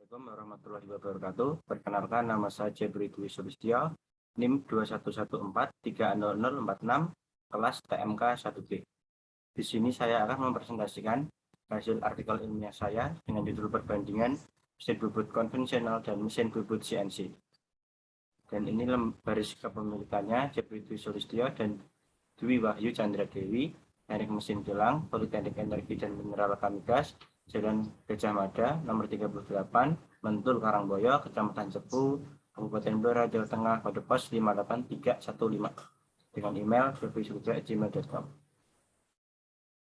Assalamualaikum warahmatullahi wabarakatuh. Perkenalkan, nama saya Jebri Dwi Sulistyo, NIM 2114300046, kelas TMK 1B. Di sini saya akan mempresentasikan hasil artikel ilmiah saya dengan judul perbandingan mesin bubut konvensional dan mesin bubut CNC. Dan ini baris kepemilikannya Jebri Dwi Sulistyo dan Dwi Wahyu Chandra Dewi, Teknik Mesin Kilang, Politeknik Energi dan Mineral Kamigas, Jalan Gajah Mada, nomor 38, Mentul, Karangboyo, Kecamatan Cepu, Kabupaten Blora, Jawa Tengah, kode pos 58315, dengan email jebri@gmail.com.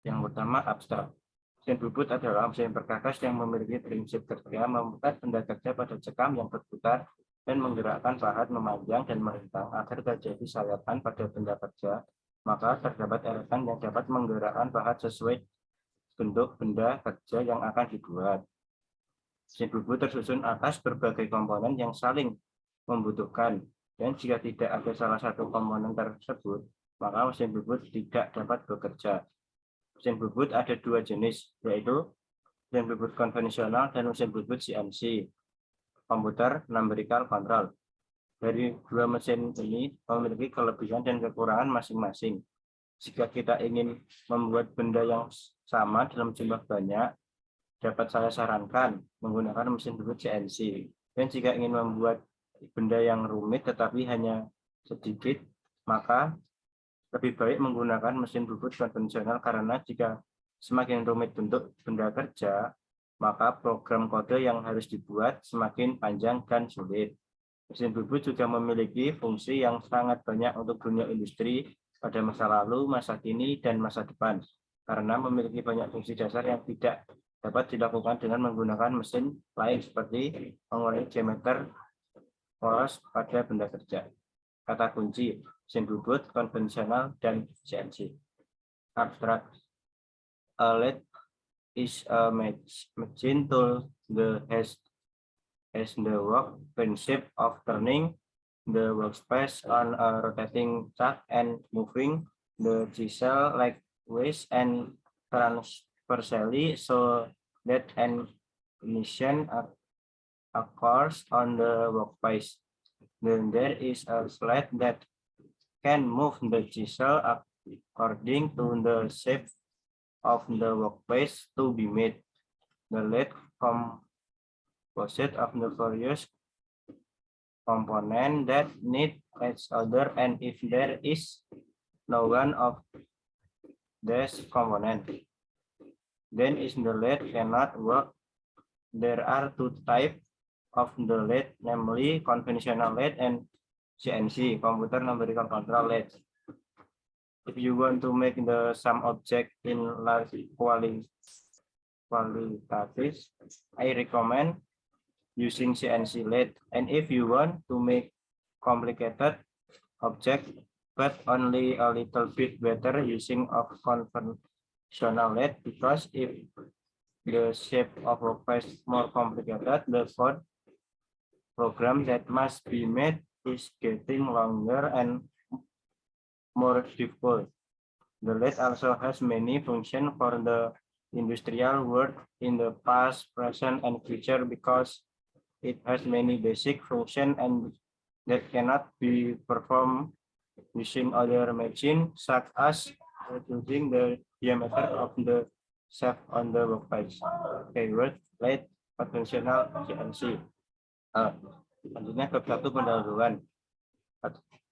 Yang pertama, abstrak. Mesin bubut adalah mesin perkakas yang memiliki prinsip kerja memutar benda kerja pada cekam yang berputar dan menggerakkan pahat memanjang dan melintang agar terjadi sayatan pada benda kerja. Maka terdapat eretan yang dapat menggerakkan pahat sesuai bentuk benda kerja yang akan dibuat. Mesin bubut tersusun atas berbagai komponen yang saling membutuhkan, dan jika tidak ada salah satu komponen tersebut, maka mesin bubut tidak dapat bekerja. Mesin bubut ada dua jenis, yaitu mesin bubut konvensional dan mesin bubut CNC, komputer numerical control. Dari dua mesin ini memiliki kelebihan dan kekurangan masing-masing. Jika kita ingin membuat benda yang sama dalam jumlah banyak, dapat saya sarankan menggunakan mesin bubut CNC. Dan jika ingin membuat benda yang rumit tetapi hanya sedikit, maka lebih baik menggunakan mesin bubut konvensional, karena jika semakin rumit bentuk benda kerja, maka program kode yang harus dibuat semakin panjang dan sulit. Mesin bubut juga memiliki fungsi yang sangat banyak untuk dunia industri pada masa lalu, masa kini, dan masa depan, karena memiliki banyak fungsi dasar yang tidak dapat dilakukan dengan menggunakan mesin lain seperti mengurangi diameter poros pada benda kerja. Kata kunci: mesin bubut konvensional dan CNC. Abstrak. A lathe is a machine tool that has the work principle of turning the workspace on a rotating chuck and moving the chisel lengthwise and transversely so that an ignition occurs on the workpiece. Then there is a sled that can move the chisel according to the shape of the workpiece to be made. The lathe composite of the various component that need each other, and if there is no one of these component, then is the lathe cannot work. There are two types of the lathe, namely conventional lathe and CNC, computer numerical control lathe. If you want to make some object in large quantities, I recommend using CNC lathe. And if you want to make complicated object but only a little bit better, using of conventional lathe, because if the shape of workpiece is more complicated, the code program that must be made is getting longer and more difficult. The lathe also has many functions for the industrial world in the past, present, and future, because it has many basic functions and that cannot be performed using other machines, such as reducing the diameter of the shaft on the workpiece. Keyword: lathe, konvensional, CNC. Selanjutnya bab 1, pendahuluan.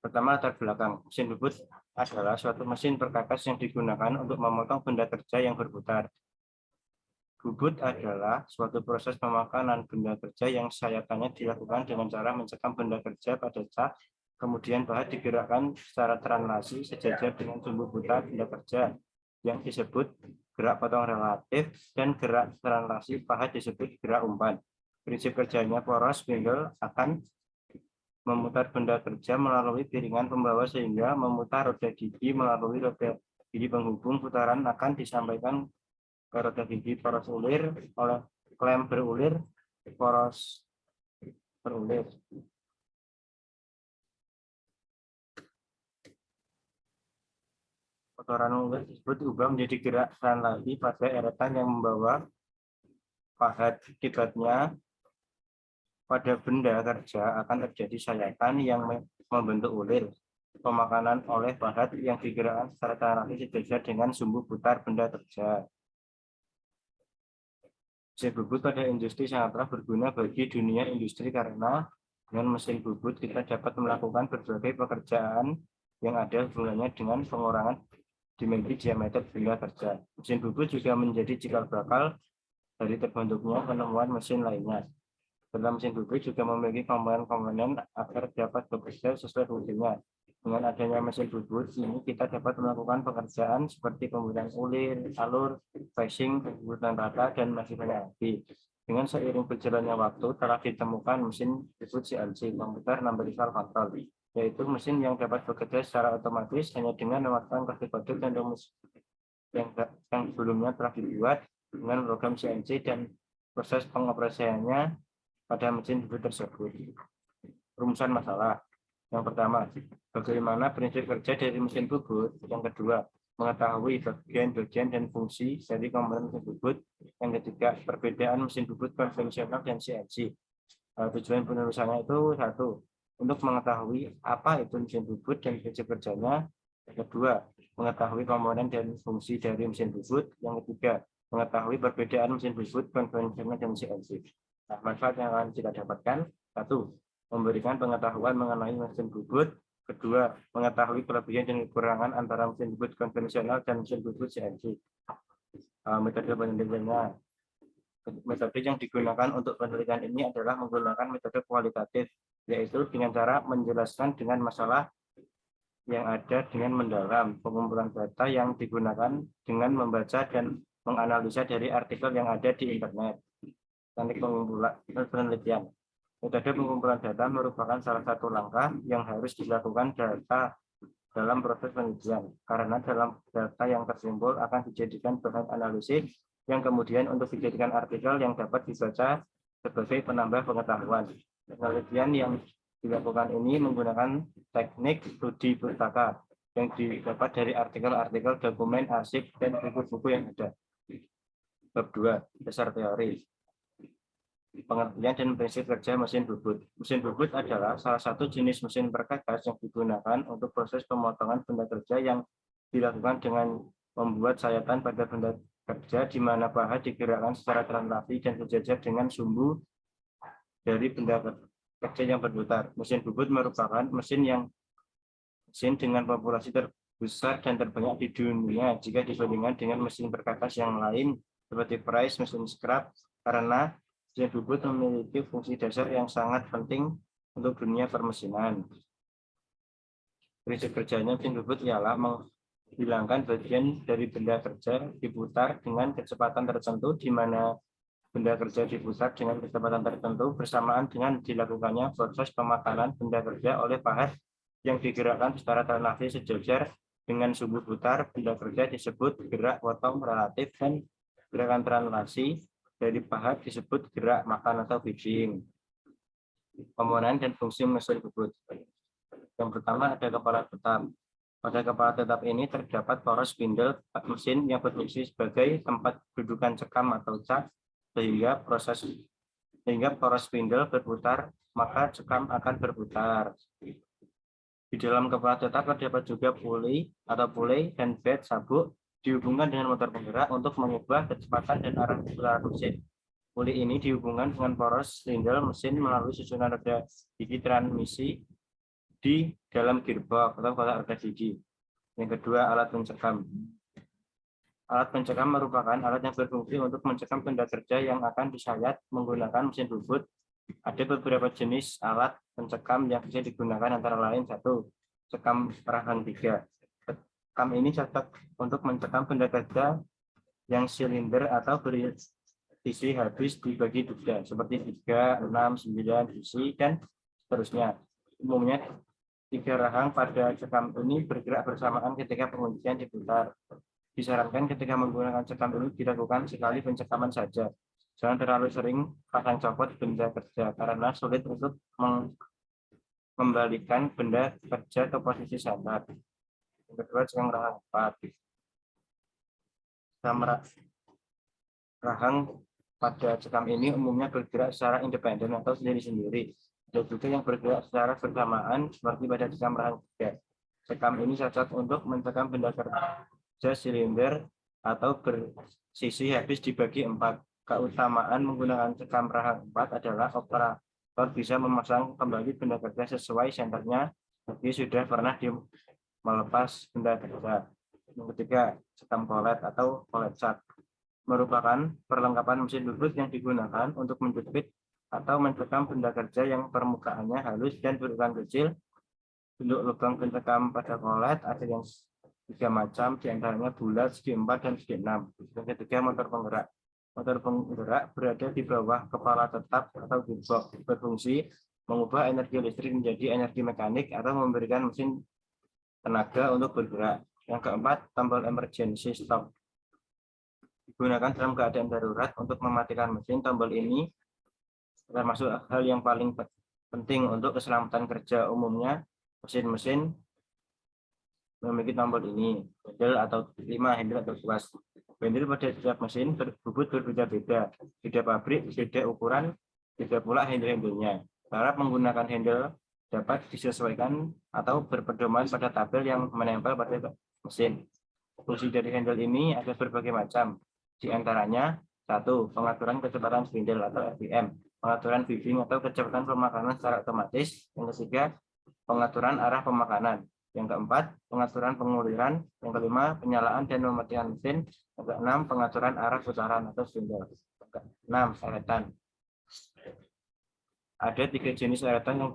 Pertama, latar belakang. Mesin bubut adalah suatu mesin perkakas yang digunakan untuk memotong benda kerja yang berputar. Bubut adalah suatu proses pemakanan benda kerja yang sayatannya dilakukan dengan cara mencekam benda kerja pada cat, kemudian pahat digerakkan secara translasi sejajar dengan sumbu putar benda kerja yang disebut gerak potong relatif, dan gerak translasi pahat disebut gerak umpan. Prinsip kerjanya: poros spindle akan memutar benda kerja melalui piringan pembawa sehingga memutar roda gigi. Melalui roda gigi penghubung, putaran akan disampaikan ke roda gigi poros ulir oleh klem berulir poros berulir. Putaran ulir tersebut diubah menjadi gerak translasi pada eretan yang membawa pahat. Akibatnya pada benda kerja akan terjadi sayatan yang membentuk ulir pemakanan oleh pahat yang digerakkan secara translasi sejajar dengan sumbu putar benda kerja. Mesin bubut pada industri sangatlah berguna bagi dunia industri karena dengan mesin bubut kita dapat melakukan berbagai pekerjaan yang ada hubungannya dengan pengurangan dimensi diameter benda kerja. Mesin bubut juga menjadi cikal bakal dari terbentuknya penemuan mesin lainnya. Dalam mesin bubut juga memiliki komponen-komponen agar dapat bekerja sesuai fungsinya. Dengan adanya mesin bubut ini kita dapat melakukan pekerjaan seperti pembuatan ulir, alur, flashing, pembuatan rata, dan masih banyak lagi. Dengan seiring berjalannya waktu telah ditemukan mesin bubut CNC, komputer numerical control, yaitu mesin yang dapat bekerja secara otomatis hanya dengan memasukkan kode-kode dan rumus yang sebelumnya telah dibuat dengan program CNC dan proses pengoperasiannya pada mesin bubut tersebut. Rumusan masalah. Yang pertama, bagaimana prinsip kerja dari mesin bubut. Yang kedua, mengetahui bagian-bagian dan fungsi dari komponen mesin bubut. Yang ketiga, perbedaan mesin bubut konvensional dan CNC. Tujuan penulisannya itu satu, untuk mengetahui apa itu mesin bubut dan prinsip kerjanya. Yang kedua, mengetahui komponen dan fungsi dari mesin bubut. Yang ketiga, mengetahui perbedaan mesin bubut konvensional dan CNC. Nah, manfaat yang akan kita dapatkan, satu, memberikan pengetahuan mengenai mesin bubut. Kedua, mengetahui kelebihan dan kekurangan antara mesin bubut konvensional dan mesin bubut CNC. Metode penelitiannya. Metode yang digunakan untuk penelitian ini adalah menggunakan metode kualitatif, yaitu dengan cara menjelaskan dengan masalah yang ada dengan mendalam. Pengumpulan data yang digunakan dengan membaca dan menganalisa dari artikel yang ada di internet. Teknik pengumpulan penelitian. Metode pengumpulan data merupakan salah satu langkah yang harus dilakukan data dalam proses penelitian, karena dalam data yang terkumpul akan dijadikan bahan analisis yang kemudian untuk dijadikan artikel yang dapat dibaca sebagai penambah pengetahuan. Penelitian yang dilakukan ini menggunakan teknik studi pustaka yang didapat dari artikel-artikel, dokumen, arsip, dan buku-buku yang ada. Bab 2, dasar teori. Pengertian dan prinsip kerja mesin bubut. Mesin bubut adalah salah satu jenis mesin perkakas yang digunakan untuk proses pemotongan benda kerja yang dilakukan dengan membuat sayatan pada benda kerja di mana pahat digerakkan secara translasi dan sejajar dengan sumbu dari benda kerja yang berputar. Mesin bubut merupakan mesin dengan populasi terbesar dan terbanyak di dunia jika dibandingkan dengan mesin perkakas yang lain seperti press, mesin scrap, karena mesin bubut memiliki fungsi dasar yang sangat penting untuk dunia permesinan. Prinsip kerjanya mesin bubut ialah menghilangkan bagian dari benda kerja diputar dengan kecepatan tertentu, di mana benda kerja diputar dengan kecepatan tertentu bersamaan dengan dilakukannya proses pemakanan benda kerja oleh pahat yang digerakkan secara translasi sejajar dengan sumbu putar benda kerja disebut gerak potong relatif, dan gerakan translasi dari pahat disebut gerak makan atau feeding. Komponen dan fungsi mesin bubut. Yang pertama ada kepala tetap. Pada kepala tetap ini terdapat poros spindle mesin yang berfungsi sebagai tempat dudukan cekam atau cak, sehingga poros spindle berputar, maka cekam akan berputar. Di dalam kepala tetap terdapat juga puli atau pulei dan bed sabuk dihubungkan dengan motor penggerak untuk mengubah kecepatan dan arah mesin. Puli ini dihubungkan dengan poros spindle mesin melalui susunan roda gigi transmisi di dalam gearbox atau kotak roda gigi. Yang kedua, alat pencekam. Alat pencekam merupakan alat yang berfungsi untuk mencekam benda kerja yang akan disayat menggunakan mesin bubut. Ada beberapa jenis alat pencekam yang bisa digunakan, antara lain satu, cekam rahang 3. Cekam ini cocok untuk mencekam benda kerja yang silinder atau berisi habis dibagi 3, seperti 3, 6, 9 isi, dan seterusnya. Umumnya 3 rahang pada cekam ini bergerak bersamaan ketika penguncian diputar. Disarankan ketika menggunakan cekam ini dilakukan sekali pencekaman saja. Jangan terlalu sering pasang copot benda kerja karena sulit untuk mengembalikan benda kerja ke posisi standar. Yang kedua, cekam rahang 4. Cekam rahang pada sekam ini umumnya bergerak secara independen atau sendiri-sendiri. Ada juga yang bergerak secara bersamaan seperti pada sekam rahang 3. Sekam ini cocok untuk mencekam benda kerja silinder atau bersisi habis dibagi 4. Keutamaan menggunakan sekam rahang 4 adalah operator bisa memasang kembali benda kerja sesuai senternya meski sudah pernah melepas benda kerja. Yang ketiga, sekam kolet atau kolet sat merupakan perlengkapan mesin bubut yang digunakan untuk menjepit atau mencekam benda kerja yang permukaannya halus dan berukuran kecil. Bentuk lubang pencekam pada kolet ada yang 3 macam, diantaranya bulat, segi 4, dan segi 6. Yang ketiga, motor penggerak. Motor penggerak berada di bawah kepala tetap atau gearbox, berfungsi mengubah energi listrik menjadi energi mekanik atau memberikan mesin tenaga untuk bergerak. Yang keempat, tombol emergency stop. Digunakan dalam keadaan darurat untuk mematikan mesin. Tombol ini termasuk hal yang paling penting untuk keselamatan kerja. Umumnya mesin-mesin memiliki tombol ini, handle atau 5 handle atau tuas. Handle pada setiap mesin bubut berbeda-beda, beda pabrik, beda ukuran, beda pula handle-handlenya. Cara menggunakan handle dapat disesuaikan atau berpedoman pada tabel yang menempel pada mesin. Fungsi dari handle ini ada berbagai macam. Di antaranya, 1. Pengaturan kecepatan spindle atau RPM, pengaturan feeding atau kecepatan pemakanan secara otomatis. Yang ketiga, pengaturan arah pemakanan. Yang keempat, pengaturan penguliran. Yang kelima, penyalaan dan mematikan mesin. Yang keenam, pengaturan arah putaran atau spindle. Yang 6. Eretan. Ada 3 jenis eretan yang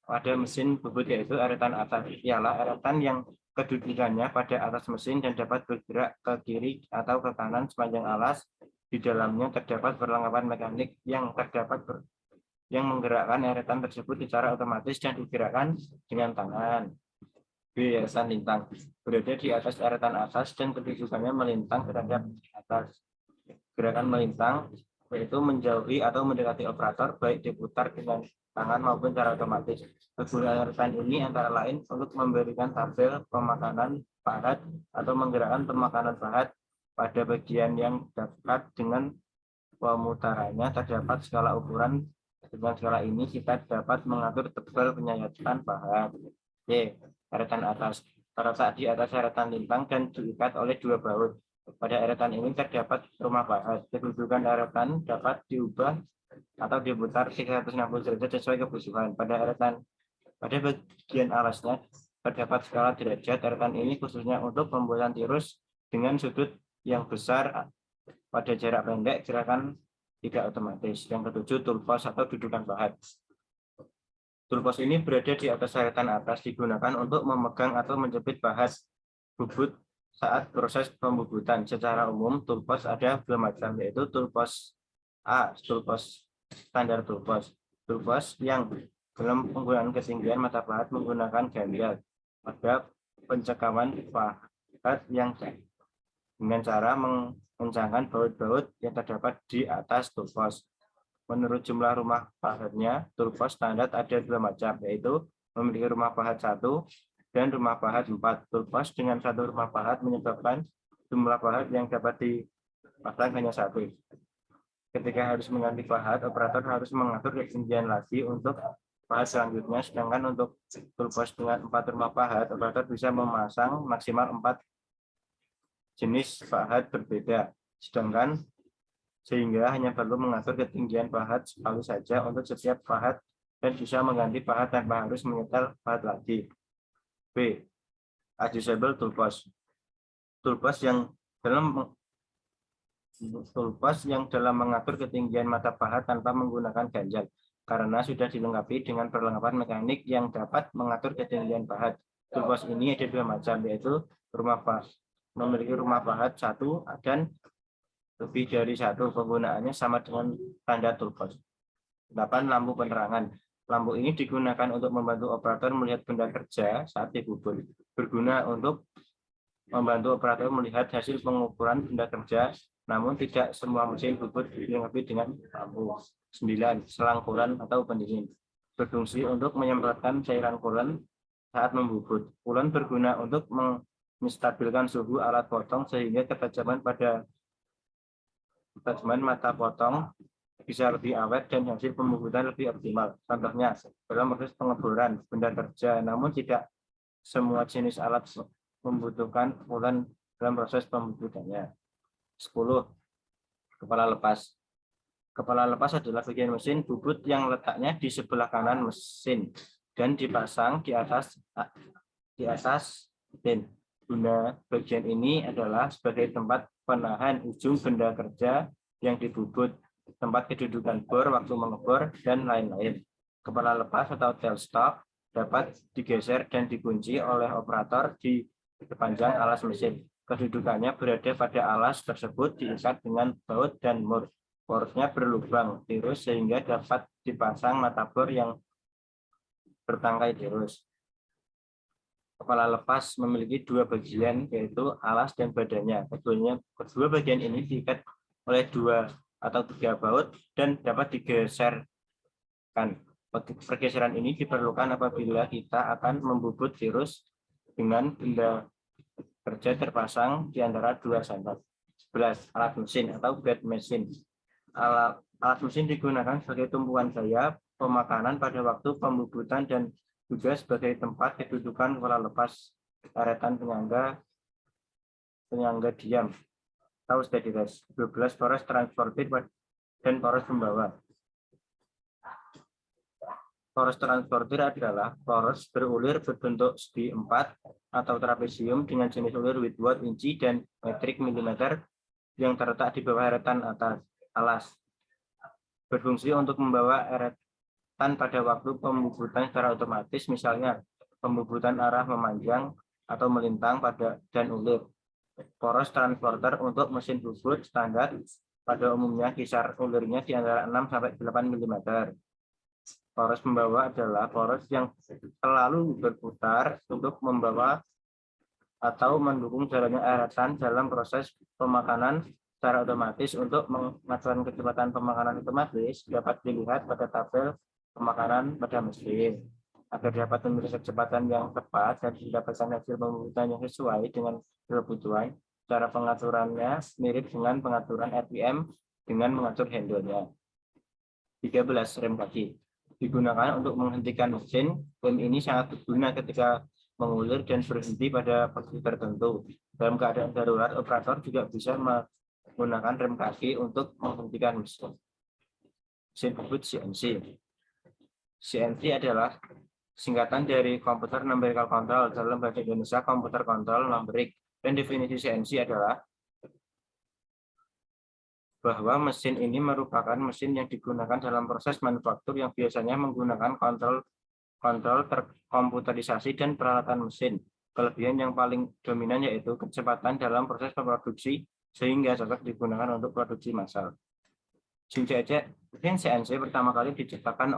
pada mesin bubut, yaitu eretan atas, ialah eretan yang kedudukannya pada atas mesin dan dapat bergerak ke kiri atau ke kanan sepanjang alas. Di dalamnya terdapat perlengkapan mekanik yang menggerakkan eretan tersebut secara otomatis dan digerakkan dengan tangan. B. Eretan lintang. Berada di atas eretan atas dan kedudukannya melintang terhadap atas. Gerakan melintang yaitu menjauhi atau mendekati operator, baik diputar dengan tangan maupun secara otomatis. Kegunaan eretan ini antara lain untuk memberikan tabel pemakanan pahat atau menggerakkan pemakanan pahat pada bagian yang dekat dengan pemutarannya. Terdapat skala ukuran. Dengan skala ini kita dapat mengatur tebal penyayatan pahat. Y. Eretan atas. Terletak di atas eretan lintang dan diikat oleh 2 baut. Pada eretan ini terdapat rumah pahat. Kedudukan eretan dapat diubah atau diputar 360 derajat sesuai kebutuhan. Pada bagian alasnya terdapat skala derajat. Eretan ini khususnya untuk pembuatan tirus dengan sudut yang besar pada jarak pendek, gerakan tidak otomatis. Yang ketujuh, toolpost atau dudukan pahat. Toolpost ini berada di atas eretan atas, digunakan untuk memegang atau menjepit pahat bubut saat proses pembubutan. Secara umum, toolpost ada 2 macam, yaitu toolpost A, toolpost standar toolpost. Toolpost yang dalam penggunaan ketinggian mata pahat menggunakan ganjal pada pencekaman pahat yang dengan cara mengencangkan baut-baut yang terdapat di atas toolpost. Menurut jumlah rumah pahatnya, toolpost standar ada 2 macam, yaitu memiliki rumah pahat 1 dan rumah pahat 4. Toolpost dengan 1 rumah pahat menyebabkan jumlah pahat yang dapat dipasang hanya 1. Ketika harus mengganti pahat, operator harus mengatur ketinggian lagi untuk pahat selanjutnya. Sedangkan untuk toolpost dengan 4 rumah pahat, operator bisa memasang maksimal 4 jenis pahat berbeda. Sehingga hanya perlu mengatur ketinggian pahat sekali saja untuk setiap pahat dan bisa mengganti pahat tanpa harus menyetel pahat lagi. B. Adjustable toolpost. Toolpost yang dalam mengatur ketinggian mata pahat tanpa menggunakan ganjal, karena sudah dilengkapi dengan perlengkapan mekanik yang dapat mengatur ketinggian pahat. Toolpost ini ada 2 macam, yaitu memiliki rumah pahat 1 dan lebih dari 1. Penggunaannya sama dengan standar toolpost. 8. Lampu penerangan. Lampu ini digunakan untuk membantu operator melihat benda kerja saat dibubut. Berguna untuk membantu operator melihat hasil pengukuran benda kerja, namun tidak semua mesin bubut dilengkapi dengan lampu. 9. Selang coolant atau pendingin. Berfungsi untuk menyemprotkan cairan coolant saat membubut. Coolant berguna untuk menstabilkan suhu alat potong sehingga ketajaman pada Tajman mata potong bisa lebih awet dan hasil pembubutan lebih optimal. Contohnya, dalam proses pengeboran benda kerja, namun tidak semua jenis alat membutuhkan pukulan dalam proses pembubutannya. 10. Kepala lepas. Kepala lepas adalah bagian mesin bubut yang letaknya di sebelah kanan mesin dan dipasang di atas pin. Guna bagian ini adalah sebagai tempat penahan ujung benda kerja yang dibubut, tempat kedudukan bor waktu mengebor, dan lain-lain. Kepala lepas atau tailstock dapat digeser dan dikunci oleh operator di sepanjang alas mesin. Kedudukannya berada pada alas tersebut diikat dengan baut dan mur. Porosnya berlubang tirus sehingga dapat dipasang mata bor yang bertangkai tirus. Kepala lepas memiliki dua bagian, yaitu alas dan badannya. Kedua bagian ini diikat oleh 2 atau 3 baut dan dapat digeserkan. Pergeseran ini diperlukan apabila kita akan membubut tirus dengan benda kerja terpasang di antara 2 sandal. 11. Alat mesin atau bed mesin. Alat mesin digunakan sebagai tumpuan gaya pemakanan pada waktu pembubutan dan juga sebagai tempat kedudukan kepala lepas, karetan penyangga diam atau steady rest. 12. Poros transportir dan poros pembawa. Poros transportir adalah poros berulir berbentuk segi 4 atau trapesium dengan jenis ulir Whitworth inci dan metrik milimeter yang terletak di bawah eretan alas. Berfungsi untuk membawa eretan pada waktu pembubutan secara otomatis, misalnya pembubutan arah memanjang atau melintang dan ulir. Poros transporter untuk mesin bubut standar pada umumnya kisar ulirnya di antara 6 sampai 8 mm. Poros pembawa adalah poros yang selalu berputar untuk membawa atau mendukung jalannya eretan dalam proses pemakanan secara otomatis. Untuk mengaturkan kecepatan pemakanan otomatis dapat dilihat pada tabel pemakanan pada mesin. Agar dapat memiliki kecepatan yang tepat dan mendapatkan hasil pembubutan yang sesuai dengan kebutuhan, cara pengaturannya mirip dengan pengaturan RPM dengan mengatur handle-nya. 13. Rem kaki. Digunakan untuk menghentikan mesin. Rem ini sangat berguna ketika mengulir dan berhenti pada posisi tertentu. Dalam keadaan darurat, operator juga bisa menggunakan rem kaki untuk menghentikan mesin. Mesin bubut CNC. CNC adalah singkatan dari Computer Numerical Control, dalam bahasa Indonesia Computer Control Numeric. Dan definisi CNC adalah bahwa mesin ini merupakan mesin yang digunakan dalam proses manufaktur yang biasanya menggunakan kontrol terkomputerisasi dan peralatan mesin. Kelebihan yang paling dominan yaitu kecepatan dalam proses produksi sehingga cocok digunakan untuk produksi massal. Mesin CNC pertama kali diciptakan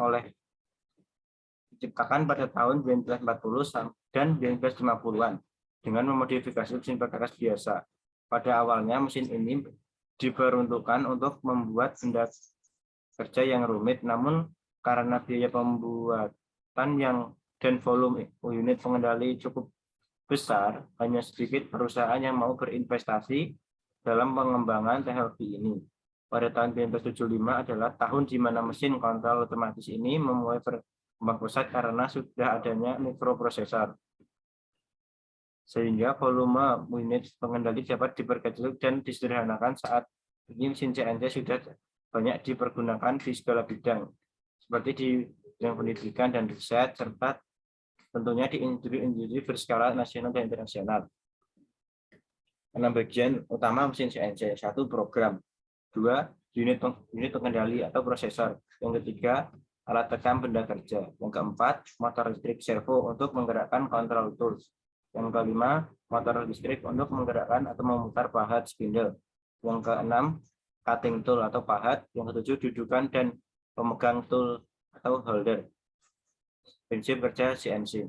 pada tahun 1940 dan 1950-an dengan memodifikasi mesin perkakas biasa. Pada awalnya mesin ini diperuntukkan untuk membuat benda kerja yang rumit, namun karena biaya pembuatan dan volume unit pengendali cukup besar, hanya sedikit perusahaan yang mau berinvestasi dalam pengembangan teknologi ini. Pada tahun 1975 adalah tahun di mana mesin kontrol otomatis ini memulai berkembang pesat karena sudah adanya mikroprosesor, sehingga volume unit pengendali dapat diperkecil dan disederhanakan. Saat ini mesin CNC sudah banyak dipergunakan di segala bidang, seperti di bidang pendidikan dan riset, serta tentunya di industri berskala nasional dan internasional. 6 bagian utama mesin CNC. 1. Program. 2. Unit pengendali atau prosesor. Yang ketiga, alat tekan benda kerja. Yang keempat, motor listrik servo untuk menggerakkan control tools. Yang kelima, motor listrik untuk menggerakkan atau memutar pahat spindle. Yang keenam, cutting tool atau pahat. Yang ketujuh, dudukan dan pemegang tool atau holder. Prinsip kerja CNC.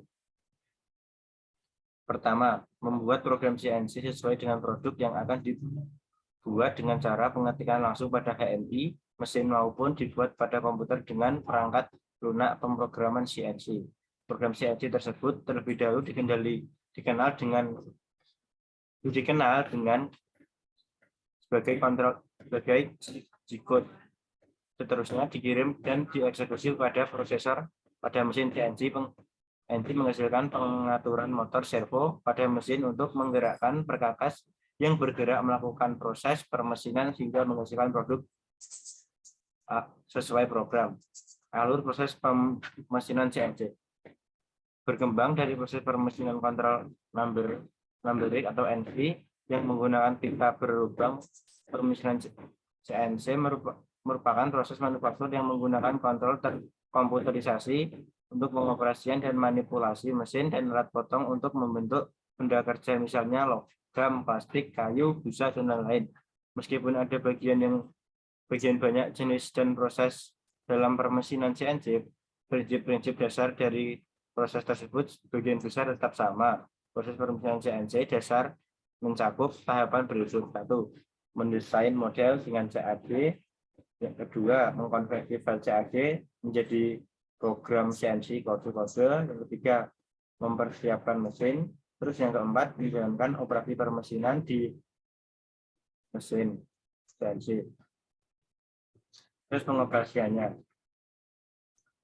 Pertama, membuat program CNC sesuai dengan produk yang akan dibuat dengan cara pengetikan langsung pada HMI mesin maupun dibuat pada komputer dengan perangkat lunak pemrograman CNC. Program CNC tersebut terlebih dahulu dikenal dengan sebagai sebagai G-code. Seterusnya dikirim dan dieksekusi pada prosesor pada mesin CNC. CNC menghasilkan pengaturan motor servo pada mesin untuk menggerakkan perkakas yang bergerak melakukan proses permesinan hingga menghasilkan produk sesuai program. Alur proses pemesinan CNC berkembang dari proses permesinan kontrol numbering atau NV yang menggunakan pita berlubang. Permesinan CNC merupakan proses manufaktur yang menggunakan kontrol komputerisasi untuk pengoperasian dan manipulasi mesin dan alat potong untuk membentuk benda kerja, misalnya logam, plastik, kayu, busa, dan lain-lain. Meskipun ada bagian banyak jenis dan proses dalam permesinan CNC, prinsip-prinsip dasar dari proses tersebut bagian besar tetap sama. Proses permesinan CNC dasar mencakup tahapan berikut: 1. Mendesain model dengan CAD. Yang kedua, mengkonversi file CAD menjadi program CNC kode-kode. Yang ketiga, mempersiapkan mesin. Terus yang keempat, menjalankan operasi permesinan di mesin CNC. Terus pengoperasiannya.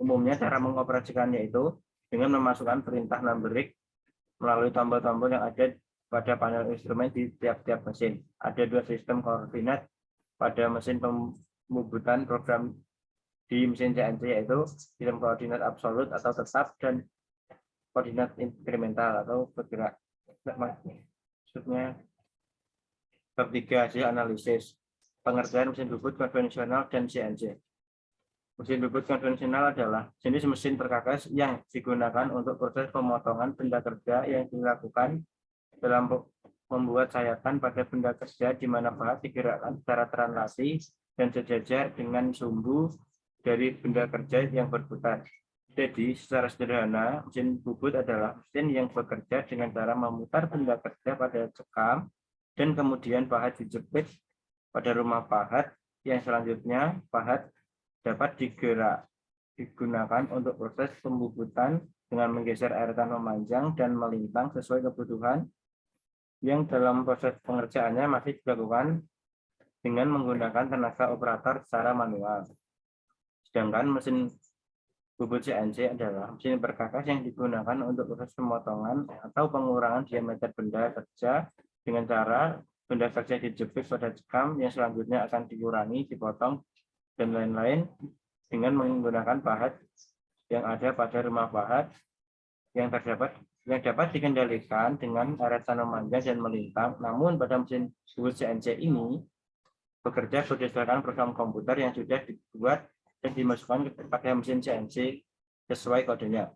Umumnya cara mengoperasikannya itu dengan memasukkan perintah numbering melalui tombol-tombol yang ada pada panel instrumen di tiap-tiap mesin. Ada 2 sistem koordinat pada mesin pembubutan program di mesin CNC, yaitu sistem koordinat absolut atau tetap dan koordinat inkremental atau bergerak. Maksudnya ketiga, hasil analisis pengerjaan mesin bubut konvensional dan CNC. Mesin bubut konvensional adalah jenis mesin perkakas yang digunakan untuk proses pemotongan benda kerja yang dilakukan dalam membuat sayatan pada benda kerja di mana pahat digerakkan secara translasi dan sejajar dengan sumbu dari benda kerja yang berputar. Jadi, secara sederhana, mesin bubut adalah mesin yang bekerja dengan cara memutar benda kerja pada cekam dan kemudian pahat dijepit pada rumah pahat yang selanjutnya pahat dapat digunakan untuk proses pembubutan dengan menggeser air tanah memanjang dan melintang sesuai kebutuhan yang dalam proses pengerjaannya masih dilakukan dengan menggunakan tenaga operator secara manual. Sedangkan mesin bubut CNC adalah mesin perkakas yang digunakan untuk proses pemotongan atau pengurangan diameter benda kerja dengan cara benda kerja dijepit pada cekam yang selanjutnya akan dikurangi, dipotong, dan lain-lain dengan menggunakan pahat yang ada pada rumah pahat yang dapat dikendalikan dengan aret tanam manja dan melintang. Namun pada mesin bubut CNC ini bekerja berdasarkan program komputer yang sudah dibuat dan dimasukkan kepada mesin CNC sesuai kodenya.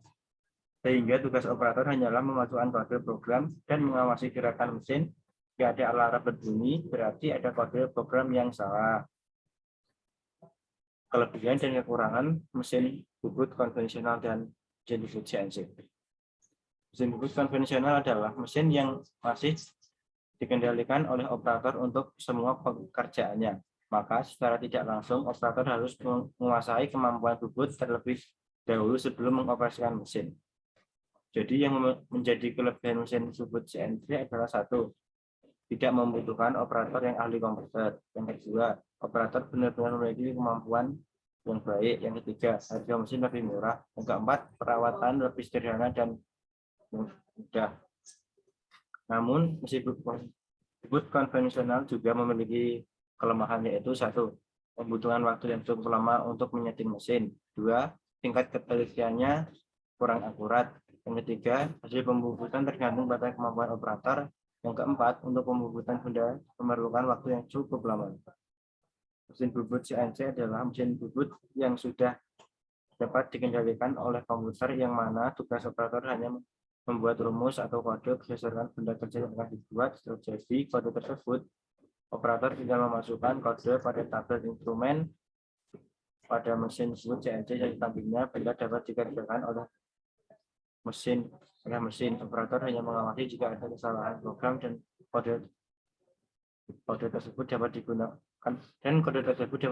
Sehingga tugas operator hanyalah memasukkan kode program dan mengawasi gerakan mesin. Jika ada alarm berbunyi, berarti ada kode program yang salah. Kelebihan dan kekurangan mesin bubut konvensional dan mesin bubut CNC. Mesin bubut konvensional adalah mesin yang masih dikendalikan oleh operator untuk semua pekerjaannya. Maka secara tidak langsung operator harus menguasai kemampuan bubut terlebih dahulu sebelum mengoperasikan mesin. Jadi yang menjadi kelebihan mesin bubut CNC adalah 1. Tidak membutuhkan operator yang ahli komputer. Yang kedua, operator benar-benar memiliki kemampuan yang baik. Yang ketiga, harga mesin lebih murah. Yang keempat, perawatan lebih sederhana dan mudah. Namun, mesin bubut konvensional juga memiliki kelemahan, yaitu 1. Membutuhkan waktu yang cukup lama untuk menyeting mesin. 2. Tingkat ketelitiannya kurang akurat. Yang ketiga, hasil pembubutan tergantung pada kemampuan operator. Yang keempat, untuk pembubutan benda memerlukan waktu yang cukup lama. Mesin bubut CNC adalah mesin bubut yang sudah dapat dikendalikan oleh komputer, yang mana tugas operator hanya membuat rumus atau kode berdasarkan benda kerja yang akan dibuat. Jadi kode tersebut, operator tinggal memasukkan kode pada tabel instrumen pada mesin bubut CNC yang sampingnya benda dapat dikerjakan oleh mesin. Operator hanya mengawasi jika ada kesalahan program dan kode tersebut dapat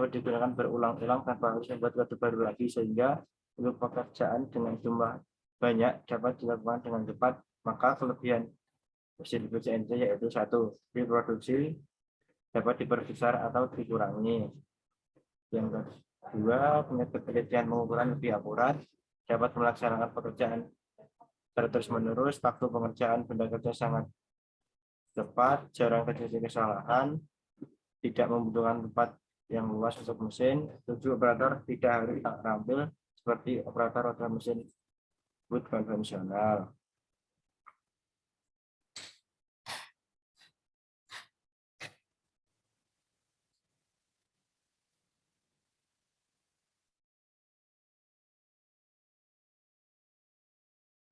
digunakan berulang-ulang tanpa harus membuat kode baru lagi, sehingga untuk pekerjaan dengan jumlah banyak dapat dilakukan dengan cepat. Maka kelebihan mesin bubut CNC yaitu 1. Diproduksi dapat diperbesar atau dikurangi. Yang kedua, metode penelitian pengukuran lebih akurat, dapat melaksanakan pekerjaan terus-menerus, waktu pengerjaan benda kerja sangat cepat, jarang terjadi kesalahan, tidak membutuhkan tempat yang luas untuk mesin. 7, operator tidak harus terampil seperti operator roda mesin boot konvensional.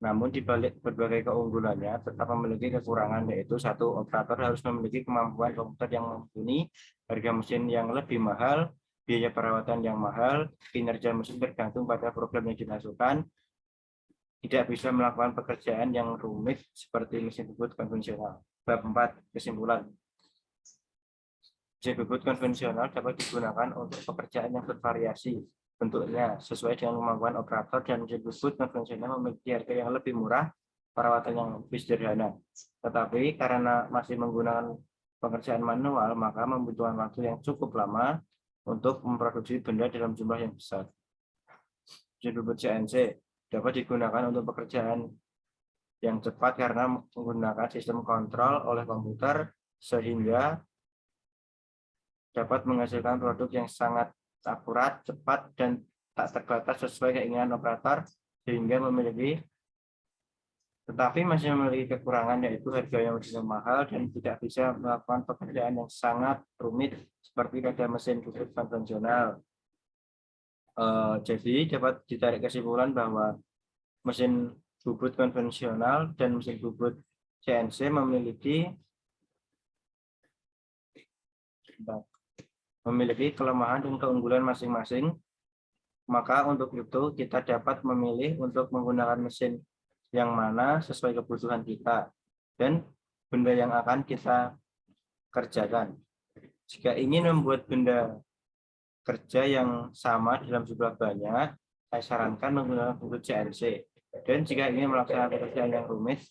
Namun di balik berbagai keunggulannya tetap memiliki kekurangan, yaitu satu, operator harus memiliki kemampuan komputer yang mumpuni, harga mesin yang lebih mahal, biaya perawatan yang mahal, kinerja mesin tergantung pada program yang dimasukkan, tidak bisa melakukan pekerjaan yang rumit seperti mesin bubut konvensional. Bab 4, kesimpulan. Mesin bubut konvensional dapat digunakan untuk pekerjaan yang bervariasi bentuknya sesuai dengan kemampuan operator, dan mesin bubut konvensional memiliki harga yang lebih murah, perawatan yang lebih sederhana. Tetapi karena masih menggunakan pekerjaan manual, maka membutuhkan waktu yang cukup lama untuk memproduksi benda dalam jumlah yang besar. Mesin bubut CNC dapat digunakan untuk pekerjaan yang cepat karena menggunakan sistem kontrol oleh komputer, sehingga dapat menghasilkan produk yang sangat akurat, cepat, dan tak terbatas sesuai keinginan operator, tetapi masih memiliki kekurangan, yaitu harga yang lebih mahal dan tidak bisa melakukan pekerjaan yang sangat rumit seperti pada mesin bubut konvensional. Jadi dapat ditarik kesimpulan bahwa mesin bubut konvensional dan mesin bubut CNC memiliki kelemahan dan keunggulan masing-masing. Maka untuk itu kita dapat memilih untuk menggunakan mesin yang mana sesuai kebutuhan kita dan benda yang akan kita kerjakan. Jika ingin membuat benda kerja yang sama dalam jumlah banyak, saya sarankan menggunakan bubut CNC. Dan jika ingin melaksanakan pekerjaan yang rumit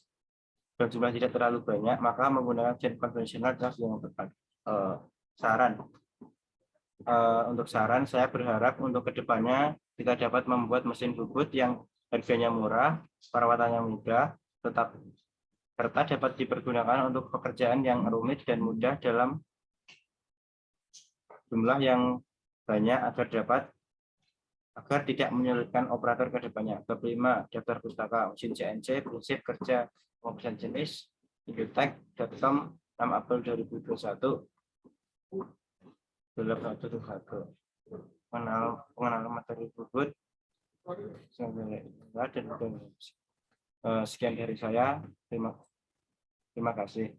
dan jumlah tidak terlalu banyak, maka menggunakan mesin konvensional adalah yang tepat. Untuk saran, saya berharap untuk kedepannya kita dapat membuat mesin bubut yang harganya murah, perawatannya mudah, serta dapat dipergunakan untuk pekerjaan yang rumit dan mudah dalam jumlah yang banyak agar tidak menyulitkan operator kedepannya. Bab 5, daftar pustaka mesin CNC, prinsip kerja pengoperasian jenis, indotech.com, 6 April 2021. Pengenalan materi bubut. Sekian dari saya. Terima kasih.